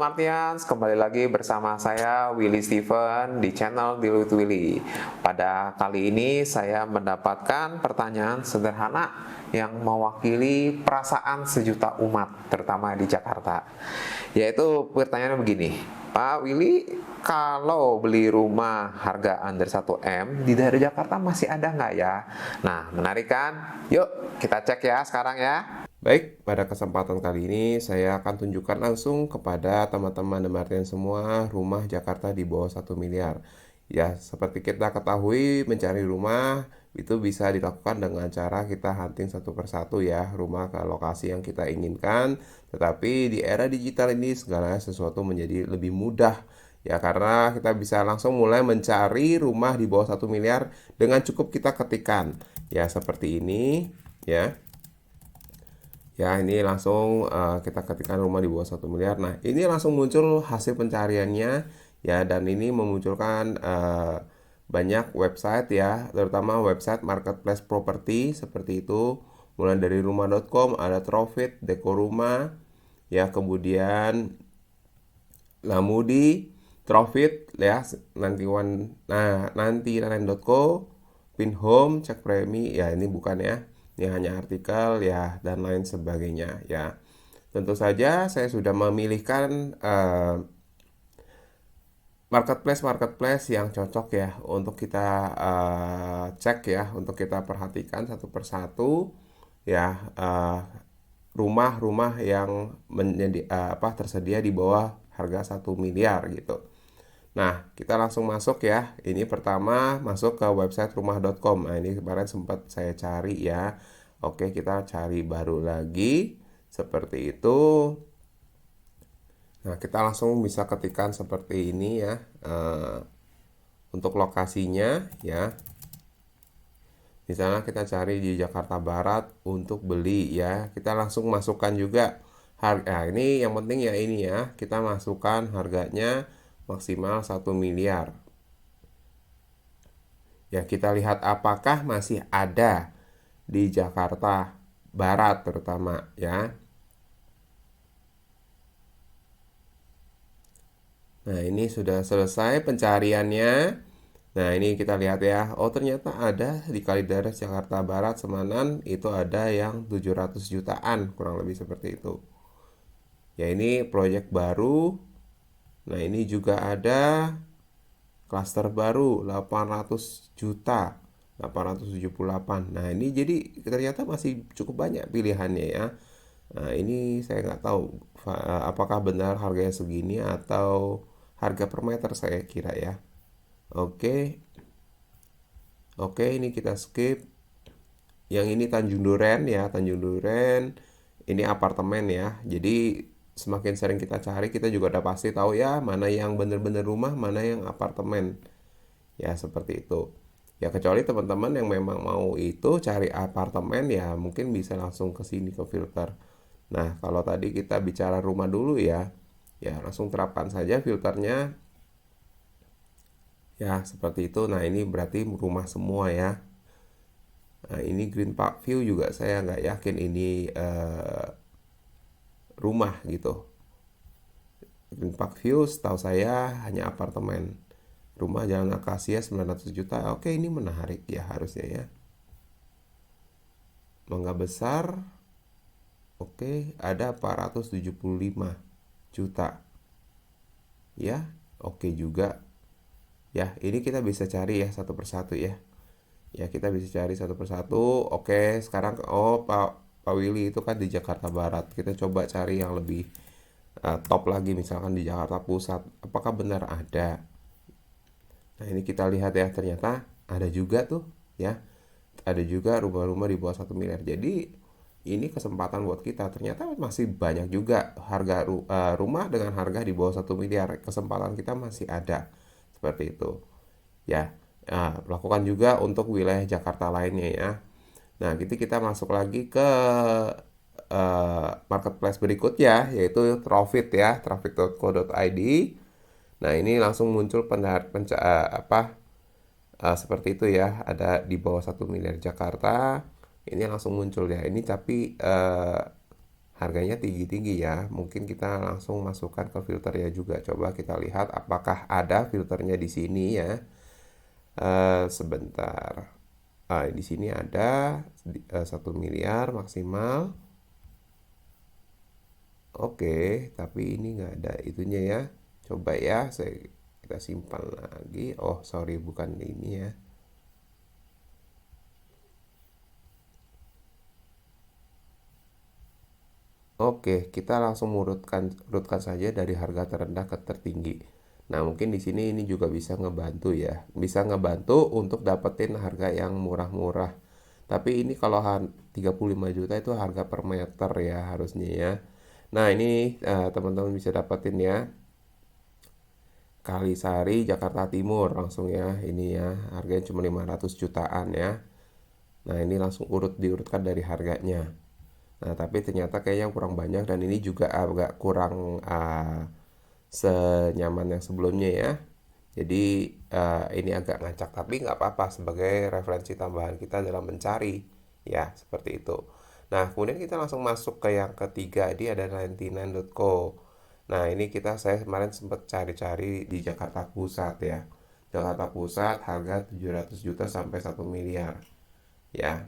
Martians, kembali lagi bersama saya Willy Steven di channel Deal with Willy. Pada kali ini saya mendapatkan pertanyaan sederhana yang mewakili perasaan sejuta umat, terutama di Jakarta. Yaitu pertanyaannya begini, Pak Willy, kalau beli rumah harga under 1M di daerah Jakarta masih ada nggak ya? Nah, menarik kan? Yuk kita cek ya sekarang ya. Baik, pada kesempatan kali ini saya akan tunjukkan langsung kepada teman-teman Demartian semua rumah Jakarta di bawah 1 miliar. Ya, seperti kita ketahui mencari rumah itu bisa dilakukan dengan cara kita hunting satu persatu ya rumah ke lokasi yang kita inginkan. Tetapi di era digital ini segala sesuatu menjadi lebih mudah ya karena kita bisa langsung mulai mencari rumah di bawah 1 miliar dengan cukup kita ketikkan. Ya, seperti ini ya. Ya, ini langsung kita ketikkan rumah di bawah 1 miliar. Nah, ini langsung muncul hasil pencariannya ya, dan ini memunculkan banyak website ya, terutama website marketplace properti seperti itu. Mulai dari rumah.com, ada Trofit, Deko Rumah, ya, kemudian Lamudi, Trofit ya, nanti lain.co, Pinhome, Cek Premi, ya ini bukan ya. Ini hanya artikel ya dan lain sebagainya ya. Tentu saja saya sudah memilihkan marketplace yang cocok ya untuk kita cek ya, untuk kita perhatikan satu persatu ya, rumah-rumah yang tersedia di bawah harga 1 miliar gitu. Nah, kita langsung masuk ya. Ini pertama masuk ke website rumah.com. Nah, ini kemarin sempat saya cari ya. Oke, kita cari baru lagi. Seperti itu. Nah, kita langsung bisa ketikkan seperti ini ya. Untuk lokasinya ya. Misalnya kita cari di Jakarta Barat untuk beli ya. Kita langsung masukkan juga harga. Ini yang penting ya ini ya. Kita masukkan harganya maksimal 1 miliar. Ya, kita lihat apakah masih ada di Jakarta Barat terutama ya. Nah, ini sudah selesai pencariannya. Nah, ini kita lihat ya. Oh, ternyata ada di Kalideres Jakarta Barat Semanan itu ada yang 700 jutaan, kurang lebih seperti itu. Ya, ini proyek baru. Nah, ini juga ada klaster baru 800 juta, 878. Nah, ini jadi ternyata masih cukup banyak pilihannya ya. Nah, ini saya nggak tahu apakah benar harganya segini atau harga per meter saya kira ya. Oke. Oke, ini kita skip. Yang ini Tanjung Duren ya, Tanjung Duren. Ini apartemen ya. Jadi semakin sering kita cari, kita juga udah pasti tahu ya mana yang bener-bener rumah, mana yang apartemen. Ya, seperti itu. Ya, kecuali teman-teman yang memang mau itu cari apartemen ya mungkin bisa langsung ke sini ke filter. Nah, kalau tadi kita bicara rumah dulu ya, ya langsung terapkan saja filternya. Ya, seperti itu. Nah, ini berarti rumah semua ya. Nah, ini Green Park View juga saya nggak yakin ini rumah gitu. Green Park View setahu saya hanya apartemen. Rumah Jalan Akasia 900 juta. Oke, ini menarik ya harusnya ya. Mangga Besar. Oke, ada 475 juta. Ya, oke juga. Ya, ini kita bisa cari ya satu persatu ya. Ya, kita bisa cari satu persatu. Oke, sekarang Pak Willy itu kan di Jakarta Barat. Kita coba cari yang lebih top lagi, misalkan di Jakarta Pusat. Apakah benar ada? Nah, ini kita lihat ya, ternyata ada juga tuh ya. Ada juga rumah-rumah di bawah 1 miliar. Jadi ini kesempatan buat kita. Ternyata masih banyak juga harga rumah dengan harga di bawah 1 miliar. Kesempatan kita masih ada. Seperti itu. Ya. Nah, lakukan juga untuk wilayah Jakarta lainnya ya. Nah, kita masuk lagi ke marketplace berikutnya yaitu Trofit ya, traffic.co.id. Nah, ini langsung muncul seperti itu ya, ada di bawah 1 miliar Jakarta. Ini langsung muncul ya. Ini tapi harganya tinggi-tinggi ya. Mungkin kita langsung masukkan ke filternya juga. Coba kita lihat apakah ada filternya di sini ya. Sebentar. Di sini ada 1 miliar maksimal. Oke, tapi ini nggak ada itunya ya. Coba ya, kita simpan lagi. Oh, sorry, bukan ini ya. Oke, kita langsung urutkan saja dari harga terendah ke tertinggi. Nah, mungkin di sini ini juga bisa ngebantu ya. Bisa ngebantu untuk dapetin harga yang murah-murah. Tapi ini kalau 35 juta itu harga per meter ya harusnya ya. Nah, ini teman-teman bisa dapetin ya. Kalisari, Jakarta Timur langsung ya. Ini ya, harganya cuma 500 jutaan ya. Nah, ini langsung diurutkan dari harganya. Nah, tapi ternyata kayaknya kurang banyak dan ini juga agak kurang senyaman yang sebelumnya ya. Jadi ini agak ngacak tapi nggak apa-apa sebagai referensi tambahan kita dalam mencari ya seperti itu. Nah, kemudian kita langsung masuk ke yang ketiga, ini ada 99.co. Nah, ini saya kemarin sempat cari-cari di Jakarta Pusat ya. Jakarta Pusat harga 700 juta sampai 1 miliar ya.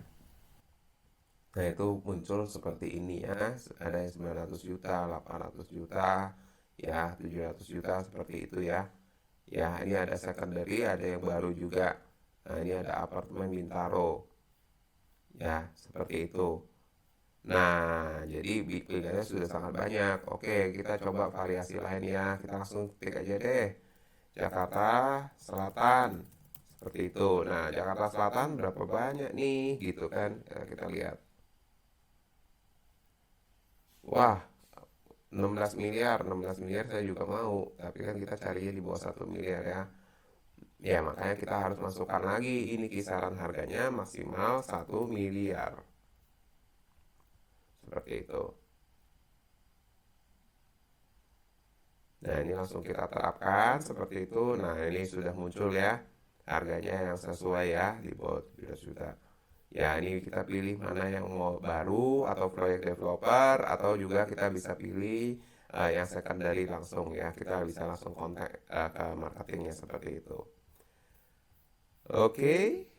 Nah, itu muncul seperti ini ya. Ada yang 900 juta, 800 juta, ya 700 juta seperti itu ya. Ya, ini ada secondary, ada yang baru juga. Nah, ini ada apartemen Bintaro. Ya, seperti itu. Nah, jadi pilihannya sudah sangat banyak. Oke, kita coba variasi lain ya. Kita langsung klik aja deh. Jakarta Selatan. Seperti itu. Nah, Jakarta Selatan berapa banyak nih? Gitu kan. Nah, kita lihat. Wah, 16 miliar. 16 miliar saya juga mau. Tapi kan kita carinya di bawah 1 miliar ya. Ya, makanya kita harus masukkan lagi. Ini kisaran harganya maksimal 1 miliar. Seperti itu. Nah, ini langsung kita terapkan seperti itu. Nah, ini sudah muncul ya harganya yang sesuai ya di bawah 17 juta. Ya, ini kita pilih mana yang mau baru atau proyek developer atau juga kita bisa pilih yang secondary langsung ya. Kita bisa langsung kontak ke marketingnya seperti itu. Oke,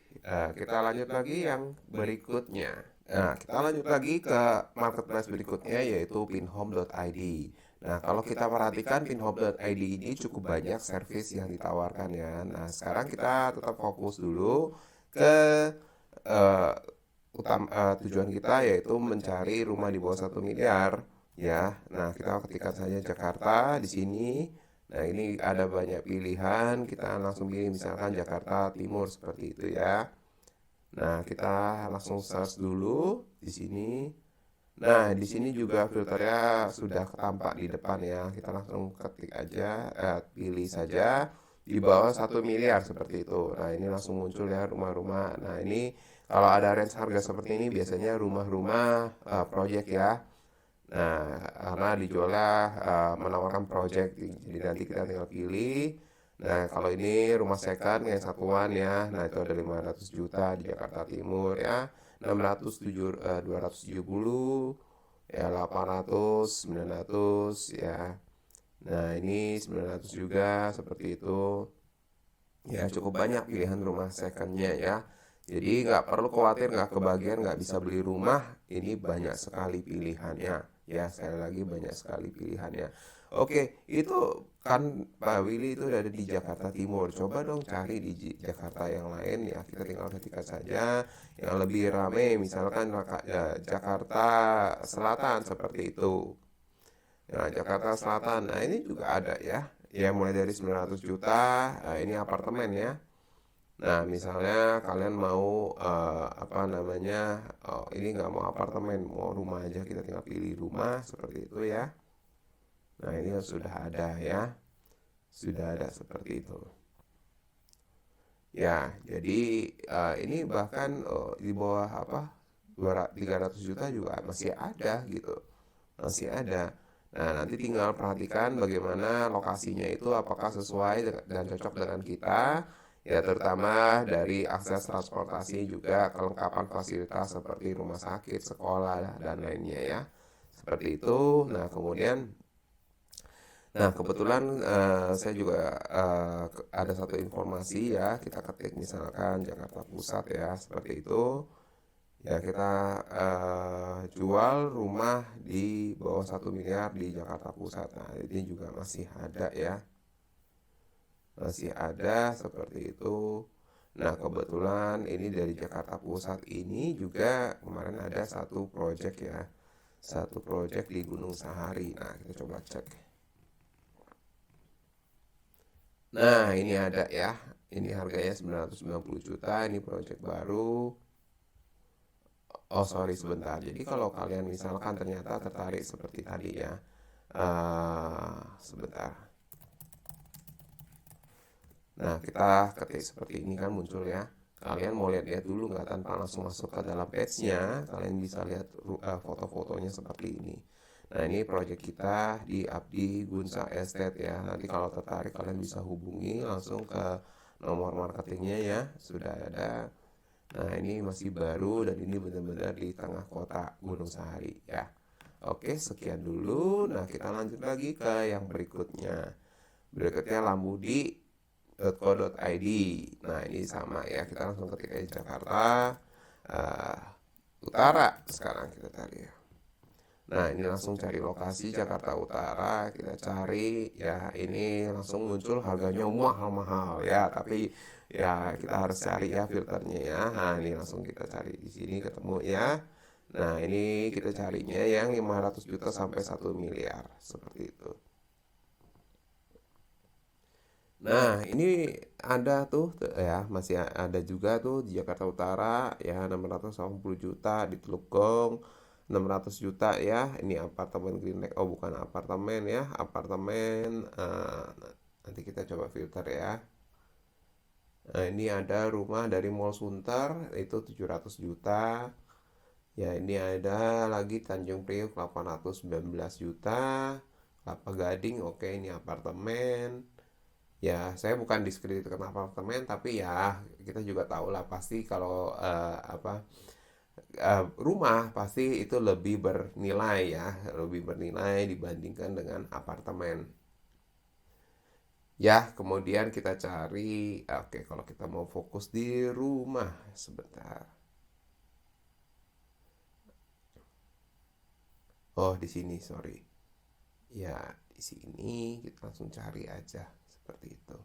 kita lanjut lagi yang berikutnya. Nah, kita lanjut lagi ke marketplace berikutnya yaitu pinhome.id. Nah, kalau kita perhatikan pinhome.id ini cukup banyak service yang ditawarkan ya. Nah, sekarang kita tetap fokus dulu ke uh, tujuan kita yaitu mencari rumah di bawah 1 miliar ya. Nah, kita ketikkan saja Jakarta di sini. Nah, ini ada banyak pilihan. Kita langsung pilih misalkan Jakarta Timur seperti itu ya. Nah, kita langsung search dulu di sini. Nah, di sini juga filternya sudah tampak di depan ya. Kita langsung ketik aja, pilih saja di bawah 1 miliar seperti itu. Nah, ini langsung muncul ya rumah-rumah. Nah, ini kalau ada range harga seperti ini biasanya rumah-rumah project ya. Nah, karena dijualnya menawarkan project, jadi nanti kita tinggal pilih. Nah, kalau ini rumah second yang satuan ya, nah itu ada 500 juta di Jakarta Timur ya, 270 ya, 800, 900 ya. Nah, ini 900 juga seperti itu. Ya, cukup banyak pilihan rumah secondnya ya. Jadi nggak perlu khawatir nggak kebagian nggak bisa beli rumah. Ini banyak sekali pilihannya. Ya, sekali lagi banyak sekali pilihannya. Oke, itu kan Pak Willy itu ada di Jakarta Timur. Coba dong cari di Jakarta yang lain ya. Kita tinggal ketikkan saja yang lebih ramai. Misalkan Jakarta Selatan seperti itu. Nah, Jakarta Selatan. Nah, ini juga ada ya. Ya, mulai dari 900 juta. Nah, ini apartemen ya. Nah, misalnya kalian mau apa namanya? Oh, ini nggak mau apartemen, mau rumah aja, kita tinggal pilih rumah seperti itu ya. Nah, ini sudah ada ya. Sudah ada seperti itu. Ya, jadi ini bahkan di bawah apa? 300 juta juga masih ada gitu. Masih ada. Nah, nanti tinggal perhatikan bagaimana lokasinya itu apakah sesuai dan cocok dengan kita. Ya, terutama dari akses transportasi juga kelengkapan fasilitas seperti rumah sakit, sekolah, dan lainnya ya. seperti itu. Nah kebetulan saya juga ada satu informasi ya, kita ketik misalkan Jakarta Pusat ya, seperti itu. Ya kita jual rumah di bawah 1 miliar di Jakarta Pusat. Nah ini juga masih ada ya, masih ada seperti itu. Nah kebetulan ini dari Jakarta Pusat ini juga kemarin ada satu project ya, satu project di Gunung Sahari. Nah kita coba cek. Nah ini ada ya, ini harganya 990 juta, ini project baru. Oh sorry sebentar. Jadi kalau kalian misalkan ternyata tertarik seperti tadi ya, sebentar. Nah kita ketik seperti ini kan muncul ya. Kalian mau lihat-lihat dulu nggak tanpa langsung masuk ke dalam page-nya? Kalian bisa lihat foto-fotonya seperti ini. Nah ini project kita di Abdi Gunsa Estate ya. Nanti kalau tertarik kalian bisa hubungi langsung ke nomor marketingnya ya. Sudah ada. Nah ini masih baru dan ini benar-benar di tengah kota Gunung Sahari ya. Oke sekian dulu. Nah kita lanjut lagi ke yang berikutnya. Berikutnya lambudi.co.id. Nah ini sama ya, kita langsung ketik aja Jakarta uh, Utara. Sekarang kita cari ya. Nah ini langsung cari lokasi Jakarta Utara. Kita cari ya, ini langsung muncul harganya mahal-mahal ya. Tapi ya kita harus cari ya filternya ya. Nah ini langsung kita cari di sini ketemu ya. Nah ini kita carinya yang 500 juta sampai 1 miliar seperti itu. Nah, ini ada tuh ya, masih ada juga tuh di Jakarta Utara ya, 680 juta di Teluk Gong, 600 juta ya. Ini apartemen Green Lake. Oh, bukan apartemen ya, apartemen nanti kita coba filter ya. Nah, ini ada rumah dari Mall Sunter itu 700 juta. Ya, ini ada lagi Tanjung Priok 819 juta. Kelapa Gading, oke ini apartemen. Ya, saya bukan diskreditkan apartemen, tapi ya kita juga tahu lah pasti kalau rumah pasti itu lebih bernilai ya, lebih bernilai dibandingkan dengan apartemen. Ya, kemudian kita cari, oke kalau kita mau fokus di rumah sebentar. Oh, di sini, sorry. Ya, di sini kita langsung cari aja seperti itu.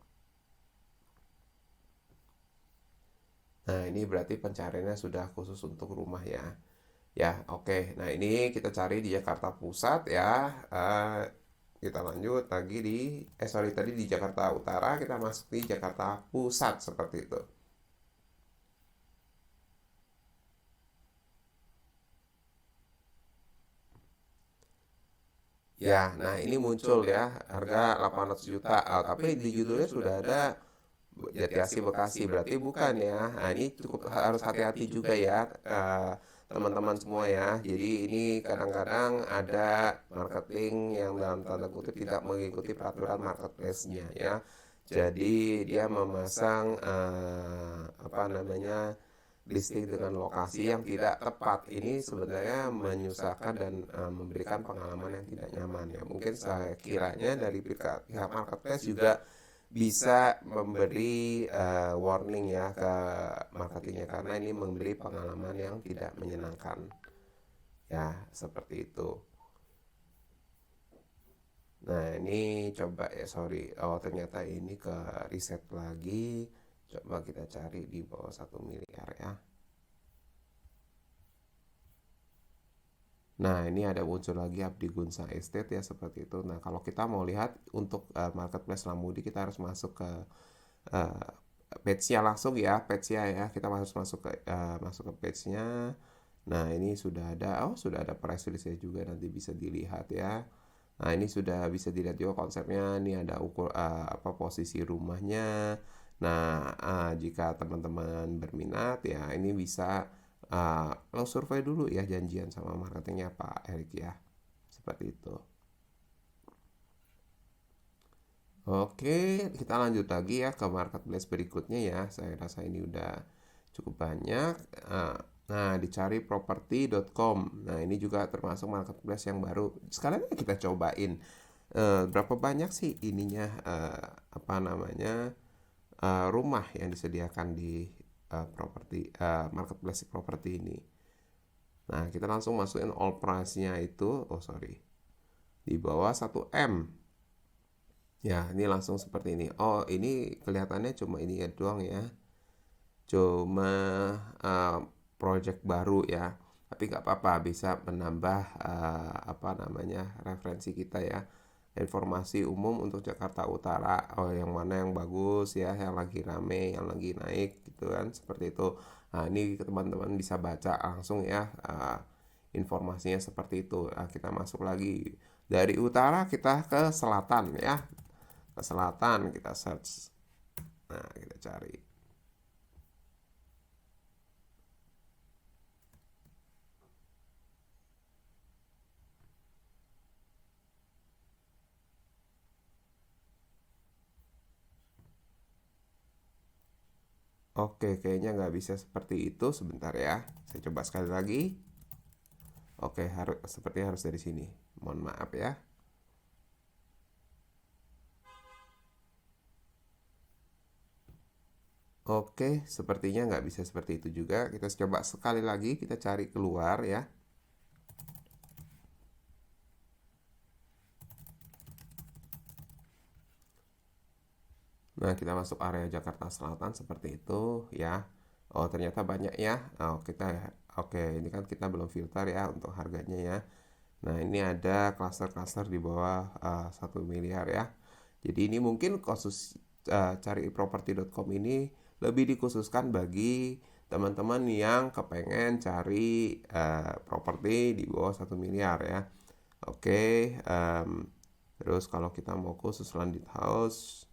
Nah, ini berarti pencariannya sudah khusus untuk rumah ya. Ya, oke. Nah, ini kita cari di Jakarta Pusat ya. Eh, kita lanjut lagi sorry tadi di Jakarta Utara, kita masuk di Jakarta Pusat seperti itu. Ya, nah ini muncul ya harga 800 juta. Tapi di judulnya sudah ada Jatiasi Bekasi, berarti bukan ya. Nah, ini cukup harus hati-hati juga ya, teman-teman semua ya. Jadi ini kadang-kadang ada marketing yang dalam tanda kutip tidak mengikuti peraturan marketplace-nya ya. Jadi dia memasang apa namanya, listing dengan lokasi yang tidak tepat. Ini sebenarnya menyusahkan dan memberikan pengalaman yang tidak nyaman ya. Mungkin saya kiranya dari pihak marketplace juga bisa memberi warning ya ke marketingnya, karena ini memberi pengalaman yang tidak menyenangkan ya seperti itu. Nah ini coba ya, sorry, oh ternyata ini ke riset lagi, coba kita cari di bawah 1 miliar ya. Nah, ini ada muncul lagi Abdi Gunsa Estate ya seperti itu. Nah, kalau kita mau lihat untuk marketplace Lamudi, kita harus masuk ke uh, page-nya langsung ya, page-nya ya. Kita harus masuk ke page-nya. Nah, ini sudah ada press release-nya juga, nanti bisa dilihat ya. Nah, ini sudah bisa dilihat juga konsepnya. Ini ada apa posisi rumahnya. Nah, jika teman-teman berminat ya, ini bisa lo survei dulu ya, janjian sama marketingnya Pak Erik ya. Seperti itu. Oke, kita lanjut lagi ya ke marketplace berikutnya ya. Saya rasa ini udah cukup banyak. Nah, dicari properti.com. Nah, ini juga termasuk marketplace yang baru. Sekalian kita cobain berapa banyak sih ininya apa namanya rumah yang disediakan di marketplace properti ini. Nah, kita langsung masukin all price-nya itu, oh sorry, di bawah 1M. Ya, ini langsung seperti ini. Oh, ini kelihatannya cuma ini ya doang ya. Cuma project baru ya. Tapi nggak apa-apa, bisa menambah apa namanya referensi kita ya. Informasi umum untuk Jakarta Utara. Oh, yang mana yang bagus ya, yang lagi rame, yang lagi naik gitu kan, seperti itu. Nah, ini teman-teman bisa baca langsung ya informasinya seperti itu. Nah, kita masuk lagi dari utara kita ke selatan ya. Ke selatan kita search. Nah, kita cari. Oke, kayaknya nggak bisa seperti itu. Sebentar ya. Saya coba sekali lagi. Oke, sepertinya harus dari sini. Mohon maaf ya. Oke, sepertinya nggak bisa seperti itu juga. Kita coba sekali lagi. Kita cari keluar ya. Nah, kita masuk area Jakarta Selatan seperti itu ya. Oh, ternyata banyak ya. Oh, oke, ini kan kita belum filter ya untuk harganya ya. Nah, ini ada klaster-klaster di bawah 1 miliar ya. Jadi ini mungkin khusus cari properti.com ini lebih dikhususkan bagi teman-teman yang kepengen cari properti di bawah 1 miliar ya. Oke, terus kalau kita mau khusus landed house,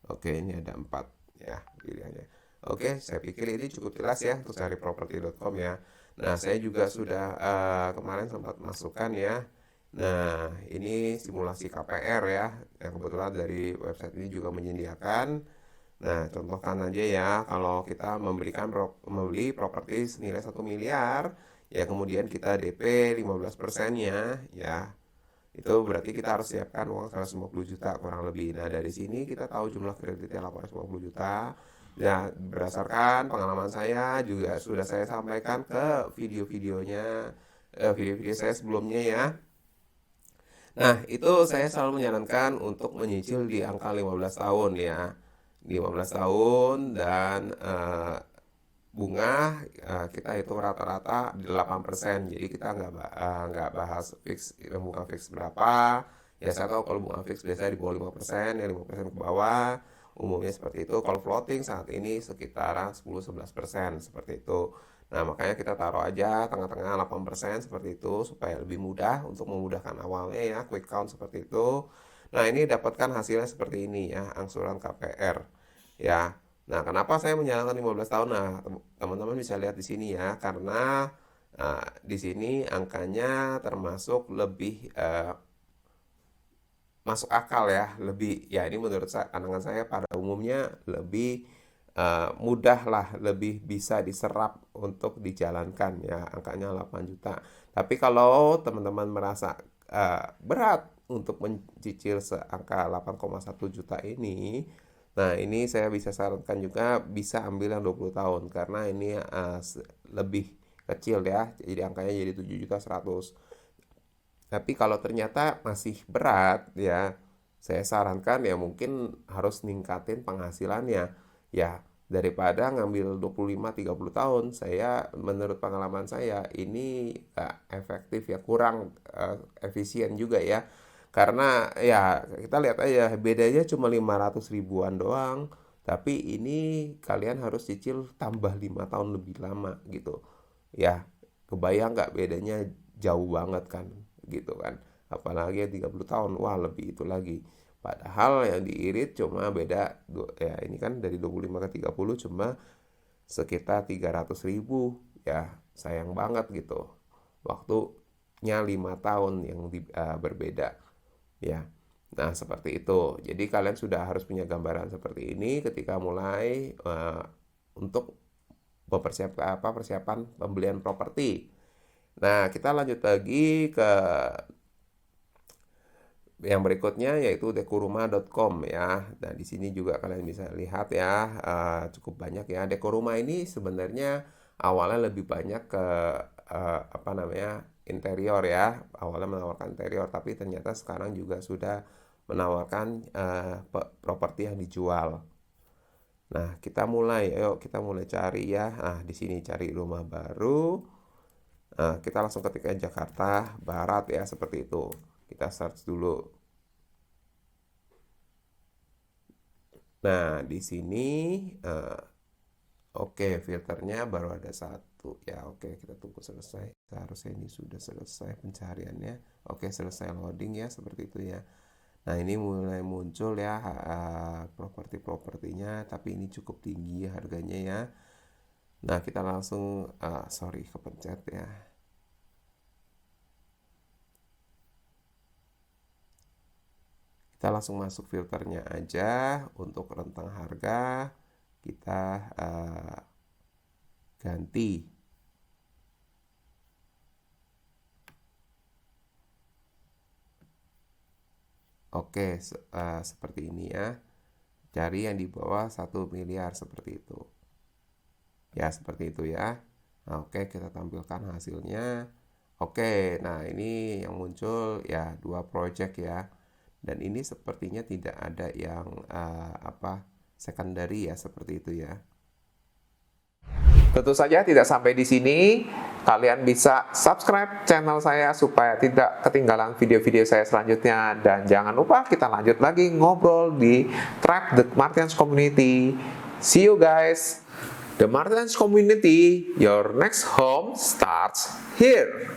oke, ini ada 4 ya pilihannya. Oke, saya pikir ini cukup jelas ya untuk cari properti.com ya. Nah, saya juga sudah kemarin sempat masukkan ya. Nah, ini simulasi KPR ya. Yang kebetulan dari website ini juga menyediakan. Nah, contohkan aja ya, kalau kita membeli properti senilai 1 miliar, ya kemudian kita DP 15%-nya, ya itu berarti kita harus siapkan uang 150 juta kurang lebih. Nah, dari sini kita tahu jumlah kreditnya 850 juta. Nah, berdasarkan pengalaman saya juga sudah saya sampaikan ke video-video saya sebelumnya ya. Nah, itu saya selalu menyarankan untuk menyicil di angka 15 tahun ya. 15 tahun dan bunga kita hitung rata-rata di 8%. Jadi kita nggak bahas fix bunga fix berapa. Ya, saya tahu kalau bunga fix biasanya di bawah 5%, ya 5% ke bawah. Umumnya seperti itu. Kalau floating saat ini sekitaran 10-11% seperti itu. Nah, makanya kita taruh aja tengah-tengah 8% seperti itu supaya lebih mudah untuk memudahkan awalnya ya, quick count seperti itu. Nah, ini dapatkan hasilnya seperti ini ya, angsuran KPR ya. Nah, kenapa saya menyarankan 15 tahun? Nah, teman-teman bisa lihat di sini ya, karena di sini angkanya termasuk lebih masuk akal ya, lebih ya ini menurut pandangan saya pada umumnya lebih mudah lah, lebih bisa diserap untuk dijalankan ya, angkanya 8 juta. Tapi kalau teman-teman merasa berat untuk mencicil seangka 8,1 juta ini, nah ini saya bisa sarankan juga bisa ambil yang 20 tahun karena ini lebih kecil ya, jadi angkanya jadi 7.100.000. Tapi kalau ternyata masih berat ya, saya sarankan ya mungkin harus ningkatin penghasilannya. Ya, daripada ngambil 25-30 tahun, saya menurut pengalaman saya ini gak efektif ya, kurang efisien juga ya. Karena ya kita lihat aja bedanya cuma 500 ribuan doang. Tapi ini kalian harus cicil tambah 5 tahun lebih lama gitu. Ya, kebayang nggak bedanya jauh banget kan gitu kan. Apalagi yang 30 tahun, wah lebih itu lagi. Padahal yang diirit cuma beda ya ini kan dari 25 ke 30 cuma sekitar 300 ribu ya, sayang banget gitu. Waktunya 5 tahun yang berbeda ya. Nah, seperti itu. Jadi kalian sudah harus punya gambaran seperti ini ketika mulai untuk persiapan pembelian properti. Nah, kita lanjut lagi ke yang berikutnya yaitu dekoruma.com ya. Nah, di sini juga kalian bisa lihat ya, cukup banyak ya. Dekoruma ini sebenarnya awalnya lebih banyak ke apa namanya, interior ya. Awalnya menawarkan interior, tapi ternyata sekarang juga sudah menawarkan properti yang dijual. Nah, ayo kita mulai cari ya. Nah, di sini cari rumah baru. Nah, kita langsung ketikkan Jakarta Barat ya, seperti itu. Kita search dulu. Nah, di sini oke, filternya baru ada satu. Ya, oke, kita tunggu selesai. Seharusnya ini sudah selesai pencariannya. Oke, selesai loading ya, seperti itu ya. Nah, ini mulai muncul ya properti-propertinya, tapi ini cukup tinggi harganya ya. Nah, kita langsung, sorry, kepencet ya. Kita langsung masuk filternya aja. Untuk rentang harga kita ganti. Oke, seperti ini ya. Cari yang di bawah 1 miliar seperti itu. Ya, seperti itu ya. Nah, oke, kita tampilkan hasilnya. Oke, nah ini yang muncul ya 2 project ya. Dan ini sepertinya tidak ada yang secondary ya, seperti itu ya. Tentu saja tidak sampai di sini, kalian bisa subscribe channel saya supaya tidak ketinggalan video-video saya selanjutnya. Dan jangan lupa kita lanjut lagi ngobrol di track The Martians Community. See you guys! The Martians Community, your next home starts here.